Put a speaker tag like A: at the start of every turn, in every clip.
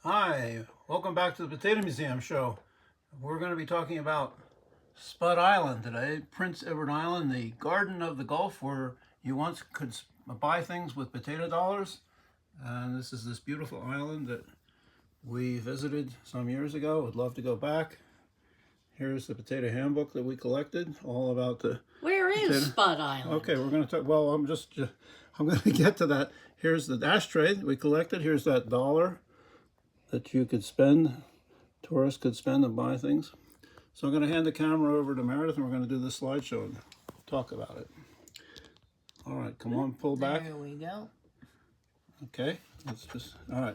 A: Hi, welcome back to the Potato Museum show. We're going to be talking about Spud Island today, Prince Edward Island, the garden of the Gulf where you once could buy things with potato dollars. And this is this beautiful island that we visited some years ago. Would love to go back. Here's the potato handbook that we collected, all about the
B: Where is Spud Island?
A: Okay, we're going to talk, well, I'm going to get to that. Here's the ashtray that we collected. Here's that dollar that you could spend, tourists could spend and buy things. So I'm going to hand the camera over to Meredith and we're going to do this slideshow and talk about it. All right, come on, pull back.
B: There we go.
A: Okay, let's just, all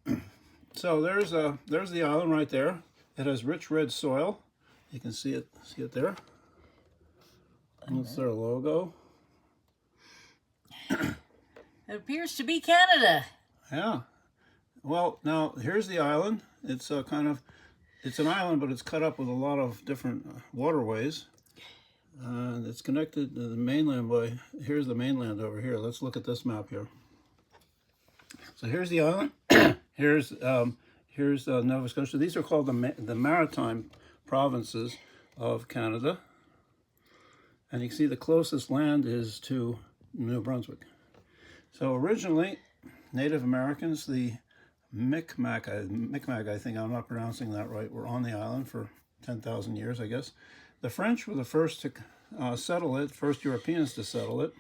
A: right. So there's the island right there. It has rich red soil. You can see it there. That's their logo.
B: It appears to be Canada.
A: Yeah. Well, now here's the island. It's it's an island, but it's cut up with a lot of different waterways. And it's connected to the mainland by, here's the mainland over here. Let's look at this map here. So here's the island. Here's Nova Scotia. These are called the maritime provinces of Canada. And you can see the closest land is to New Brunswick. So originally, Native Americans, the Mi'kmaq, I think I'm not pronouncing that right, were on the island for 10,000 years, I guess. The French were the first to settle it, first Europeans to settle it.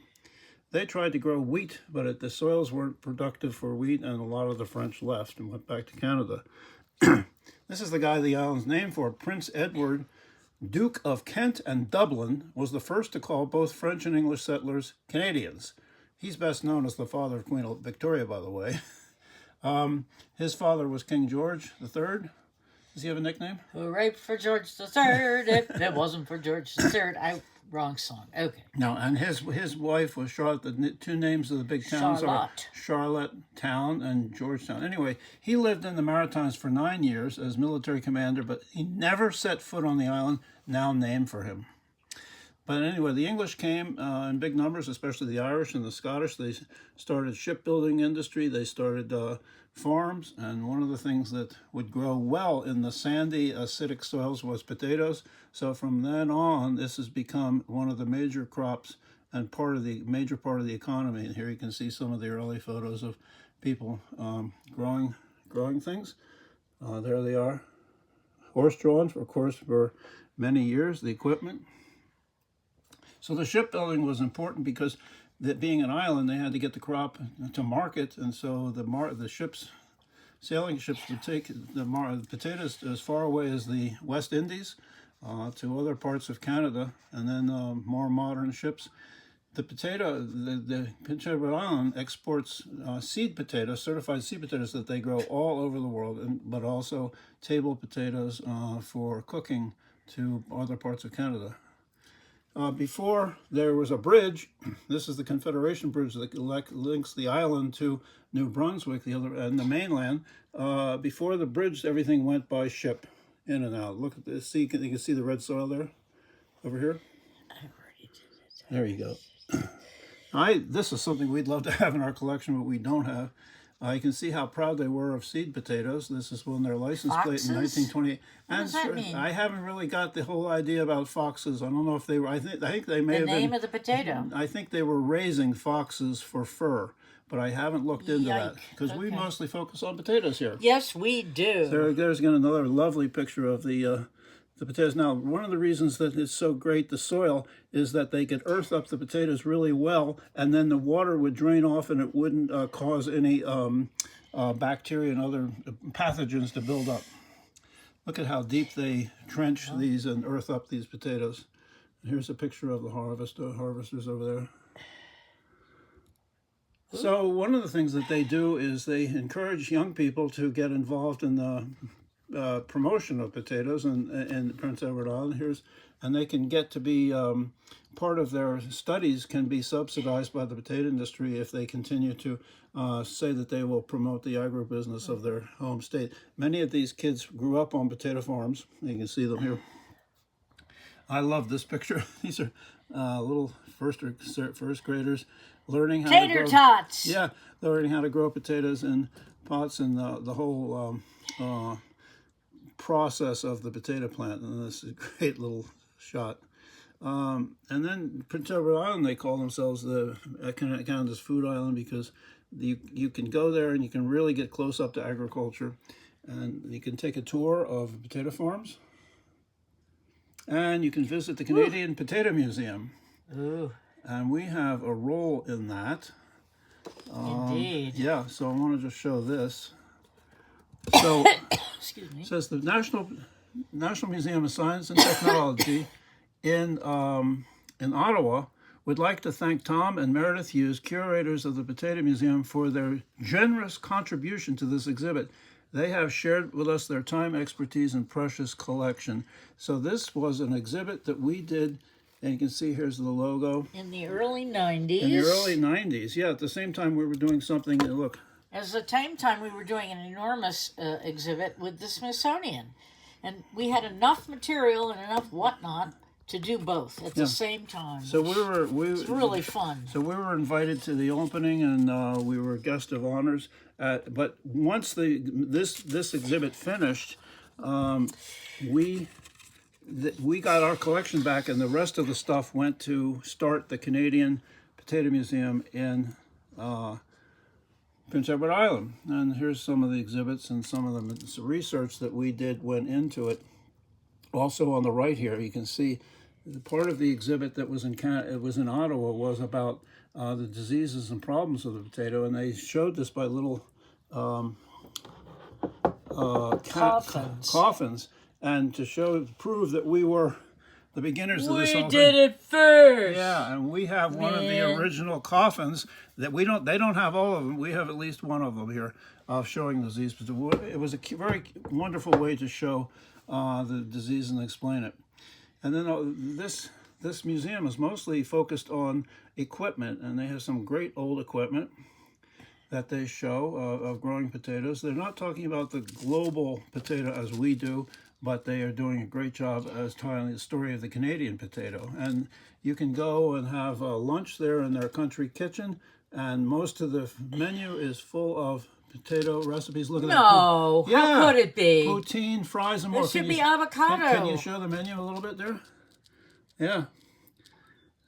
A: They tried to grow wheat, but the soils weren't productive for wheat, and a lot of the French left and went back to Canada. This is the guy the island's named for. Prince Edward, Duke of Kent and Dublin, was the first to call both French and English settlers Canadians. He's best known as the father of Queen Victoria, by the way. His father was King George III. Does he have a nickname?
B: Hooray for George III. It wasn't for George III. Wrong song. Okay.
A: No, and his wife was Charlotte. The two names of the big towns are Charlotte Town and Georgetown. Anyway, he lived in the Maritimes for 9 years as military commander, but he never set foot on the island, now named for him. But anyway, the English came in big numbers, especially the Irish and the Scottish. They started shipbuilding industry. They started farms. And one of the things that would grow well in the sandy, acidic soils was potatoes. So from then on, this has become one of the major crops and major part of the economy. And here you can see some of the early photos of people growing things. There they are. Horse-drawn, of course, for many years, the equipment. So the shipbuilding was important because that being an island, they had to get the crop to market, and so the sailing ships would take the potatoes as far away as the West Indies to other parts of Canada, and then more modern ships. The Prince Edward Island exports seed potatoes, certified seed potatoes that they grow all over the world, but also table potatoes for cooking to other parts of Canada. Before there was a bridge, this is the Confederation Bridge that links the island to New Brunswick, and the mainland. Before the bridge, everything went by ship, in and out. Look at this. You can see the red soil there, over here.
B: I already did it.
A: There you go. This is something we'd love to have in our collection, but we don't have. You can see how proud they were of seed potatoes. This is when their license plate in 1928.
B: What does that mean?
A: I haven't really got the whole idea about foxes. I don't know if they were. I think they may have been.
B: The name of the potato.
A: I think they were raising foxes for fur, but I haven't looked into that because we mostly focus on potatoes here.
B: Yes, we do.
A: There's another lovely picture of the potatoes. Now, one of the reasons that it's so great, the soil, is that they could earth up the potatoes really well, and then the water would drain off and it wouldn't cause any bacteria and other pathogens to build up. Look at how deep they trench these and earth up these potatoes. Here's a picture of the harvesters over there. So one of the things that they do is they encourage young people to get involved in the promotion of potatoes in Prince Edward Island. And they can get to be part of their studies can be subsidized by the potato industry if they continue to say that they will promote the agribusiness of their home state. Many of these kids grew up on potato farms. You can see them here. I love this picture. These are little first graders learning how
B: Tater
A: to grow,
B: tots.
A: yeah, learning how to grow potatoes in pots and the whole process of the potato plant. And this is a great little shot. And then Prince Edward Island, they call themselves the Canada's food island because you can go there and you can really get close up to agriculture, and you can take a tour of potato farms, and you can visit the Canadian Potato Museum.
B: Ooh.
A: And we have a role in that.
B: Indeed.
A: Yeah, so I want to just show this. So,
B: excuse me.
A: It says the National Museum of Science and Technology in Ottawa would like to thank Tom and Meredith Hughes, curators of the Potato Museum, for their generous contribution to this exhibit. They have shared with us their time, expertise, and precious collection. So this was an exhibit that we did, and you can see here's the logo.
B: In the early 90s.
A: In the early 90s, yeah. At the same time, we were doing something, look.
B: At the same time, we were doing an enormous exhibit with the Smithsonian. And we had enough material and enough whatnot to do both at the same time.
A: So
B: it's really fun.
A: So we were invited to the opening, and we were guest of honors. But once this exhibit finished, we got our collection back, and the rest of the stuff went to start the Canadian Potato Museum in Prince Edward Island. And here's some of the exhibits, and some of the research that we did went into it. Also on the right here, you can see the part of the exhibit that was in Ottawa was about the diseases and problems of the potato, and they showed this by little coffins, and to prove that we were the beginners of this whole thing.
B: We did it first.
A: Yeah, and we have one of the original coffins that they don't have all of them. We have at least one of them here showing the disease. It was a very wonderful way to show the disease and explain it. And then this museum is mostly focused on equipment, and they have some great old equipment that they show of growing potatoes. They're not talking about the global potato as we do, but they are doing a great job as telling the story of the Canadian potato. And you can go and have lunch there in their country kitchen, and most of the menu is full of potato recipes. Look at that.
B: No, how could it be?
A: Poutine, fries, and more.
B: There should be avocado.
A: Can you show the menu a little bit there? Yeah.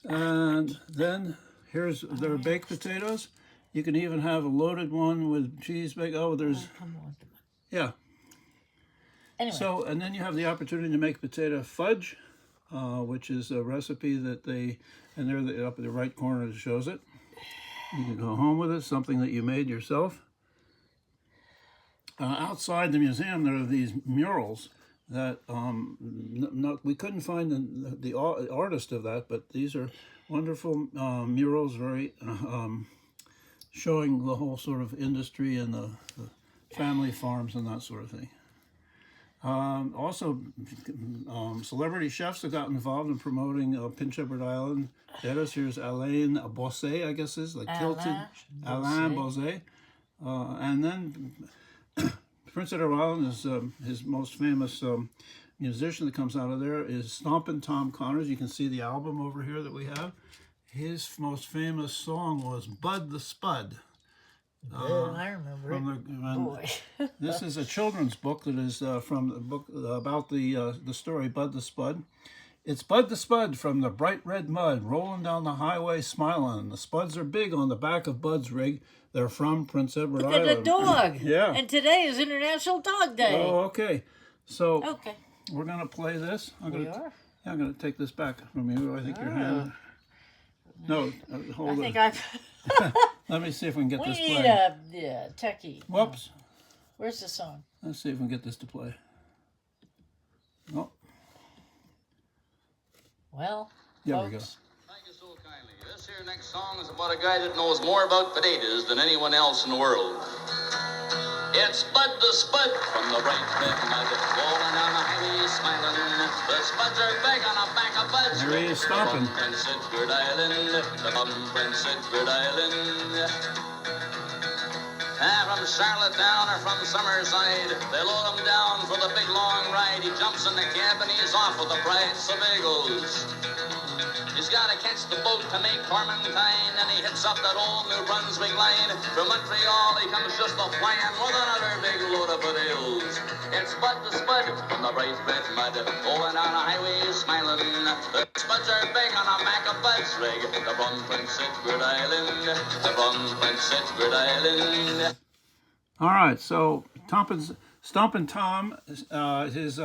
A: And then here's their baked potatoes. You can even have a loaded one with cheese bake. Oh, there's... come on. Yeah.
B: Anyway.
A: So, and then you have the opportunity to make potato fudge, which is a recipe that and there up in the right corner it shows it. You can go home with it, something that you made yourself. Outside the museum, there are these murals that we couldn't find the artist of that, but these are wonderful murals, very showing the whole sort of industry and the family farms and that sort of thing. Also, celebrity chefs have gotten involved in promoting Prince Edward Island. Here's Alain Bosset, I guess is like kilted Alain Bosset, and then Prince Edward Island is his most famous musician that comes out of there is Stompin' Tom Connors. You can see the album over here that we have. His most famous song was "Bud the Spud."
B: I remember it. Boy.
A: This is a children's book that is from the book about the story Bud the Spud. It's Bud the Spud from the bright red mud, rolling down the highway smiling. The spuds are big on the back of Bud's rig. They're from Prince Edward Island.
B: Look at the dog.
A: Yeah.
B: And today is International Dog Day.
A: Oh, okay. So
B: okay.
A: We're going to play this. I'm going to take this back from you. I think your hand... No, hold it.
B: I think
A: Let me see if we can get this
B: playing. We need a techie.
A: Whoops.
B: Where's the song?
A: Let's see if we can get this to play. Oh.
B: Well,
A: there we go.
C: Thank you so kindly. This here next song is about a guy that knows more about potatoes than anyone else in the world. It's Bud the Spud from the bright red mud, rolling down the highway smiling. The spuds are big on the back of Bud's
A: There he is stomping.
C: From Prince Edward Island, from Prince Edward Island. From Charlottetown or from Summerside, they load him down for the big long ride. He jumps in the cab and he's off with the price of bagels. His he's got to catch the boat to make Clementine, and he hits up that old New Brunswick line. From Montreal, he comes just a flying with another big load of potatoes. It's Spud the Spud from the bright red mud, going down a highway smiling. The Spuds are big on a Mac of Bud's rig. They're from Prince Edward Island. They're from Prince Edward Island.
A: All right, so Stompin' Tom, his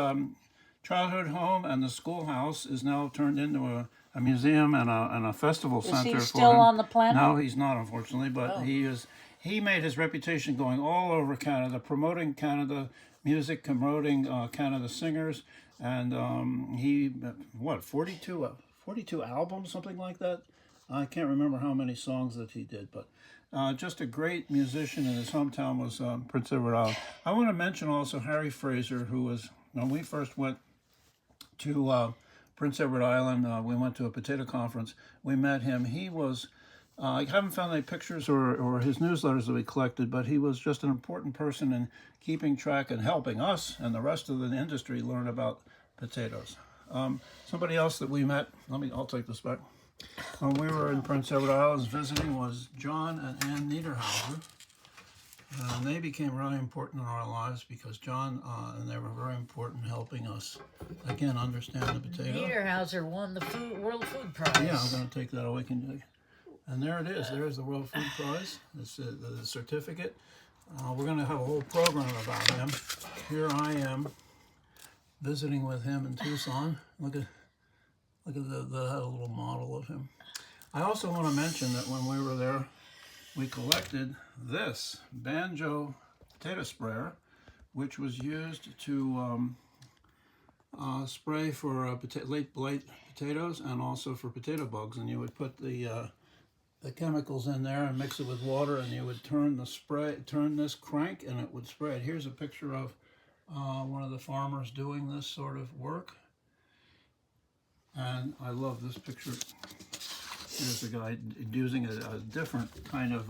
A: childhood home and the schoolhouse is now turned into a museum and a festival center.
B: Is he
A: for
B: still
A: him.
B: on the planet?
A: No, he's not, unfortunately, but he made his reputation going all over Canada, promoting Canada music, promoting Canada singers, and he, 42 albums, something like that? I can't remember how many songs that he did, but just a great musician, and his hometown was Prince Edward Island. I want to mention also Harry Fraser, who was, when we first went to Prince Edward Island, we went to a potato conference. We met him. He was, I haven't found any pictures or his newsletters that we collected, but he was just an important person in keeping track and helping us and the rest of the industry learn about potatoes. Somebody else that we met, I'll take this back. When we were in Prince Edward Islands visiting was John and Ann Niederhauser. And they became really important in our lives because John and they were very important in helping us, again, understand the potato.
B: Niederhauser won the World Food Prize.
A: Yeah, I'm going to take that away. And there it is. There's the World Food Prize. It's the certificate. We're going to have a whole program about him. Here I am visiting with him in Tucson. Look at that little model of him. I also want to mention that when we were there, we collected this banjo potato sprayer, which was used to spray for late blight potatoes and also for potato bugs. And you would put the chemicals in there and mix it with water, and you would turn this crank, and it would spray it. Here's a picture of one of the farmers doing this sort of work. And I love this picture. Here's a guy using a different kind of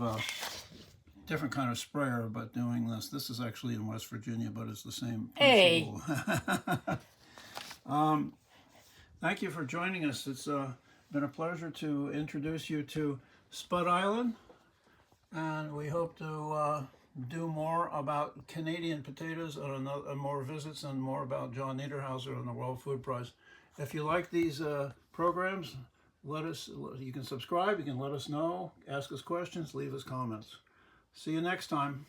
A: sprayer, but doing this. This is actually in West Virginia, but it's the same principle.
B: Hey.
A: Thank you for joining us. It's been a pleasure to introduce you to Spud Island, and we hope to do more about Canadian potatoes and more visits and more about John Niederhauser and the World Food Prize. If you like these programs, you can subscribe, you can let us know, ask us questions, leave us comments. See you next time.